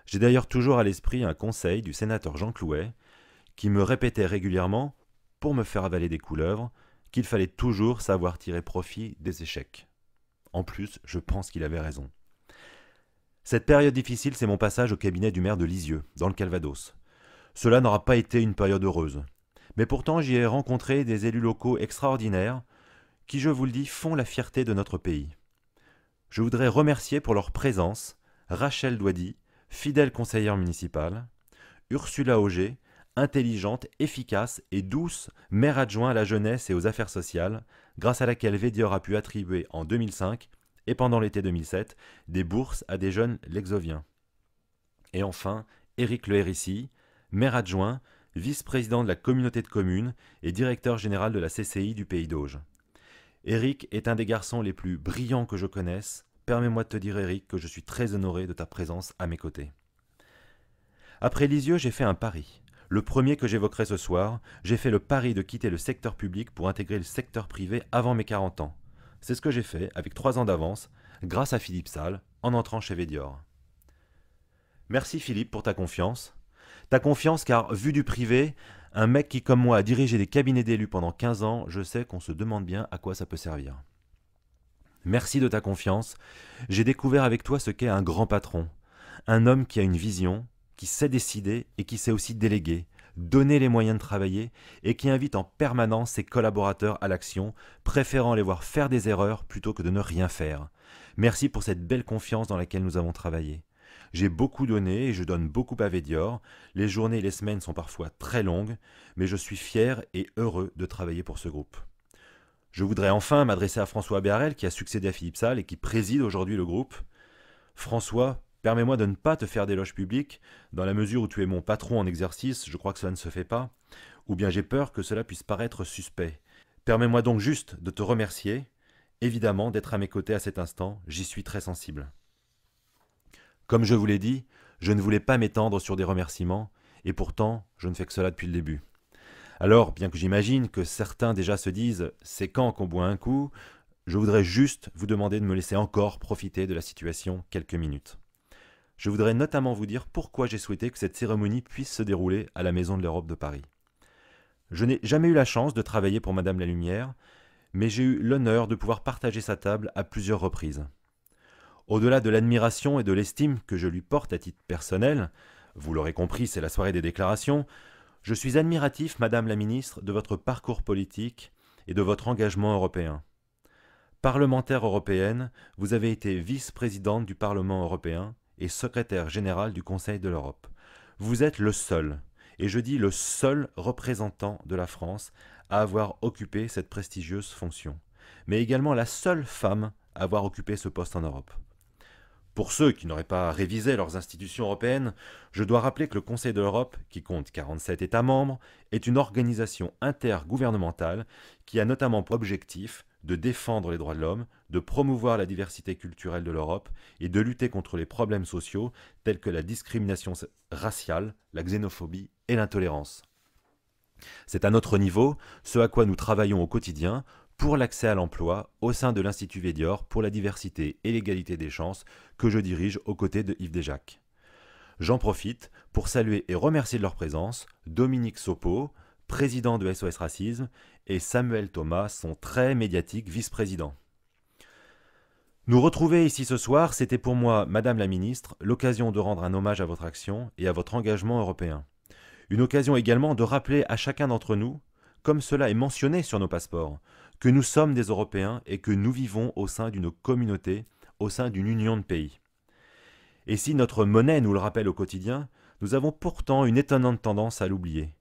J'ai d'ailleurs toujours à l'esprit un conseil du sénateur Jean Clouet qui me répétait régulièrement, pour me faire avaler des couleuvres, qu'il fallait toujours savoir tirer profit des échecs. En plus, je pense qu'il avait raison. Cette période difficile, c'est mon passage au cabinet du maire de Lisieux, dans le Calvados. Cela n'aura pas été une période heureuse. Mais pourtant, j'y ai rencontré des élus locaux extraordinaires qui, je vous le dis, font la fierté de notre pays. Je voudrais remercier pour leur présence Rachel Douady, fidèle conseillère municipale, Ursula Auger, intelligente, efficace et douce maire adjoint à la jeunesse et aux affaires sociales, grâce à laquelle Védior a pu attribuer en 2005 et pendant l'été 2007 des bourses à des jeunes lexoviens. Et enfin, Éric Le Hérissi, maire adjoint, vice-président de la communauté de communes et directeur général de la CCI du Pays d'Auge. Éric est un des garçons les plus brillants que je connaisse. Permets-moi de te dire, Éric, que je suis très honoré de ta présence à mes côtés. Après Lisieux, j'ai fait un pari. Le premier que j'évoquerai ce soir, j'ai fait le pari de quitter le secteur public pour intégrer le secteur privé avant mes 40 ans. C'est ce que j'ai fait, avec 3 ans d'avance, grâce à Philippe Salle, en entrant chez Védior. Merci Philippe pour ta confiance. Ta confiance car, vu du privé, un mec qui comme moi a dirigé des cabinets d'élus pendant 15 ans, je sais qu'on se demande bien à quoi ça peut servir. Merci de ta confiance. J'ai découvert avec toi ce qu'est un grand patron. Un homme qui a une vision, qui sait décider et qui sait aussi déléguer, donner les moyens de travailler et qui invite en permanence ses collaborateurs à l'action, préférant les voir faire des erreurs plutôt que de ne rien faire. Merci pour cette belle confiance dans laquelle nous avons travaillé. J'ai beaucoup donné et je donne beaucoup à Védior. Les journées et les semaines sont parfois très longues, mais je suis fier et heureux de travailler pour ce groupe. Je voudrais enfin m'adresser à François Béharel qui a succédé à Philippe Salle et qui préside aujourd'hui le groupe. François, permets-moi de ne pas te faire d'éloges publics, dans la mesure où tu es mon patron en exercice, je crois que cela ne se fait pas, ou bien j'ai peur que cela puisse paraître suspect. Permets-moi donc juste de te remercier, évidemment d'être à mes côtés à cet instant, j'y suis très sensible. Comme je vous l'ai dit, je ne voulais pas m'étendre sur des remerciements, et pourtant je ne fais que cela depuis le début. Alors, bien que j'imagine que certains déjà se disent « c'est quand qu'on boit un coup », je voudrais juste vous demander de me laisser encore profiter de la situation quelques minutes. Je voudrais notamment vous dire pourquoi j'ai souhaité que cette cérémonie puisse se dérouler à la Maison de l'Europe de Paris. Je n'ai jamais eu la chance de travailler pour Madame la Lumière, mais j'ai eu l'honneur de pouvoir partager sa table à plusieurs reprises. Au-delà de l'admiration et de l'estime que je lui porte à titre personnel, vous l'aurez compris, c'est la soirée des déclarations, je suis admiratif, Madame la Ministre, de votre parcours politique et de votre engagement européen. Parlementaire européenne, vous avez été vice-présidente du Parlement européen et secrétaire général du Conseil de l'Europe. Vous êtes le seul, et je dis le seul représentant de la France à avoir occupé cette prestigieuse fonction, mais également la seule femme à avoir occupé ce poste en Europe. Pour ceux qui n'auraient pas révisé leurs institutions européennes, je dois rappeler que le Conseil de l'Europe, qui compte 47 États membres, est une organisation intergouvernementale qui a notamment pour objectif de défendre les droits de l'homme, de promouvoir la diversité culturelle de l'Europe et de lutter contre les problèmes sociaux tels que la discrimination raciale, la xénophobie et l'intolérance. C'est à notre niveau ce à quoi nous travaillons au quotidien pour l'accès à l'emploi au sein de l'Institut Védior pour la diversité et l'égalité des chances que je dirige aux côtés de Yves Desjacques. J'en profite pour saluer et remercier de leur présence Dominique Sopo, président de SOS Racisme, et Samuel Thomas, son très médiatique vice-président. Nous retrouver ici ce soir, c'était pour moi, Madame la Ministre, l'occasion de rendre un hommage à votre action et à votre engagement européen. Une occasion également de rappeler à chacun d'entre nous, comme cela est mentionné sur nos passeports, que nous sommes des Européens et que nous vivons au sein d'une communauté, au sein d'une union de pays. Et si notre monnaie nous le rappelle au quotidien, nous avons pourtant une étonnante tendance à l'oublier.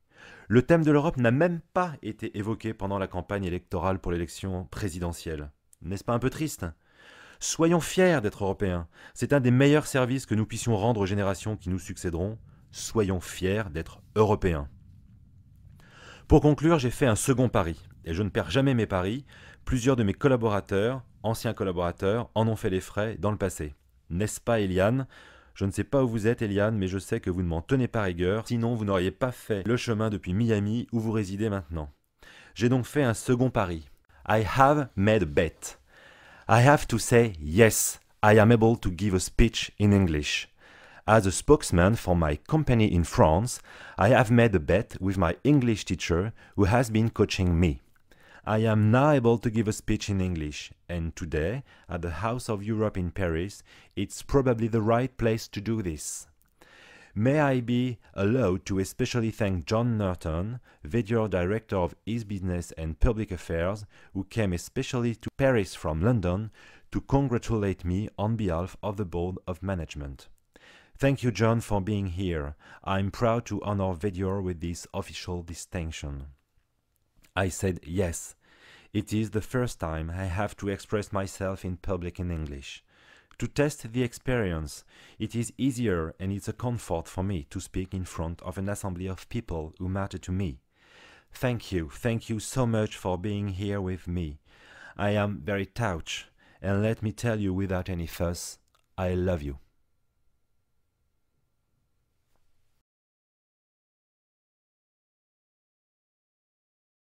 Le thème de l'Europe n'a même pas été évoqué pendant la campagne électorale pour l'élection présidentielle. N'est-ce pas un peu triste ? Soyons fiers d'être Européens. C'est un des meilleurs services que nous puissions rendre aux générations qui nous succéderont. Soyons fiers d'être Européens. Pour conclure, j'ai fait un second pari, et je ne perds jamais mes paris. Plusieurs de mes collaborateurs, anciens collaborateurs, en ont fait les frais dans le passé. N'est-ce pas, Eliane ? Je ne sais pas où vous êtes, Eliane, mais je sais que vous ne m'en tenez pas rigueur, sinon vous n'auriez pas fait le chemin depuis Miami où vous résidez maintenant. J'ai donc fait un second pari. I have made a bet. I have to say yes, I am able to give a speech in English. As a spokesman for my company in France, I have made a bet with my English teacher who has been coaching me. I am now able to give a speech in English, and today, at the House of Europe in Paris, it's probably the right place to do this. May I be allowed to especially thank John Norton, video director of His Business and Public Affairs, who came especially to Paris from London to congratulate me on behalf of the Board of Management. Thank you, John, for being here. I'm proud to honor Vedior with this official distinction. I said yes. It is the first time I have to express myself in public in English. To test the experience, it is easier and it's a comfort for me to speak in front of an assembly of people who matter to me. Thank you so much for being here with me. I am very touched, and let me tell you without any fuss, I love you.